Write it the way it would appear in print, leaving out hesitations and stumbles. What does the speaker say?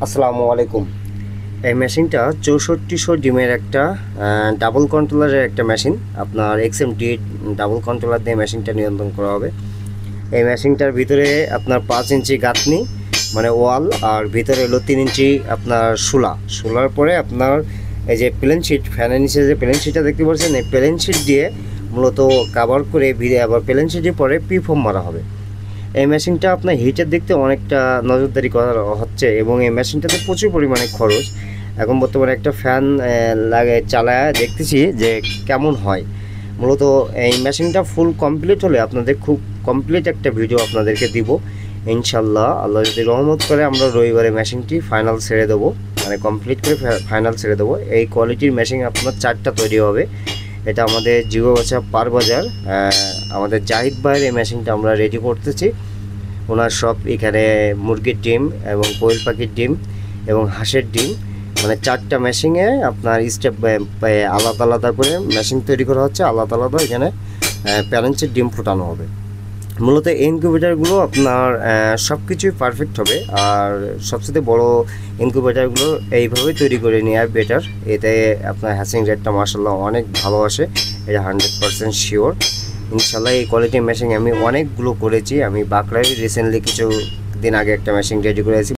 আসসালামু আলাইকুম। এই মেশিনটা 6400 ডিমের একটা ডাবল কন্ট্রোলারের একটা মেশিন। আপনার XMD ডাবল কন্ট্রোলার দিয়ে মেশিনটা নিয়ন্ত্রণ করা হবে। এই মেশিনটার ভিতরে আপনার 5 ইঞ্চি গাঁথনি মানে ওয়াল, আর ভিতরে হলো 3 ইঞ্চি আপনার শোলার পরে আপনার এই যে প্লেন শিট, ফ্যানের নিচে যে প্লেন শিটটা দেখতে পাচ্ছেন, এই প্লেন শিট দিয়ে মূলত কাভার করে ভিড়ে আবার প্লেন শিটের পরে পিফর্ম মারা হবে। এই মেশিনটা আপনার হিটের দিক থেকে অনেকটা নজরদারি করা হচ্ছে এবং এই মেশিনটাতে প্রচুর পরিমাণে খরচ। এখন বর্তমানে একটা ফ্যান চালায় দেখতেছি যে কেমন হয়। মূলত এই মেশিনটা ফুল কমপ্লিট হলে আপনাদের খুব কমপ্লিট একটা ভিডিও আপনাদেরকে দিব ইনশাল্লাহ। আল্লাহ যদি রহমত করে আমরা রবিবারে মেশিনটি ফাইনাল ছেড়ে দেবো, মানে কমপ্লিট করে ফাইনাল ছেড়ে দেবো। এই কোয়ালিটির মেশিন আপনার 4টা তৈরি হবে। এটা আমাদের জিওবাসা পার বাজার আমাদের জাহিদ ভাইয়ের এই মেশিনটা আমরা রেডি করতেছি। ওনার সব এখানে মুরগির ডিম এবং কোয়েল পাখির ডিম এবং হাঁসের ডিম, মানে 4টা মেশিনে আপনার স্টেপ আলাদা আলাদা করে মেশিন তৈরি করা হচ্ছে। আলাদা আলাদা এখানে প্যারেন্টসের ডিম ফোটানো হবে। মূলত ইনকিউবেটারগুলো আপনার সব কিছুই পারফেক্ট হবে, আর সবচেয়ে বড় ইনকিউবেটারগুলো এইভাবেই তৈরি করে নেওয়া বেটার। এতে আপনার হ্যাচিং রেটটা মার্শাল্লাহ অনেক ভালো আসে, এটা 100% শিওর ইনশাল্লাহ। এই কোয়ালিটির মেশিন আমি অনেকগুলো করেছি। আমি বাঁকড়ায় রিসেন্টলি কিছু দিন আগে একটা মেশিন রেডি করেছি।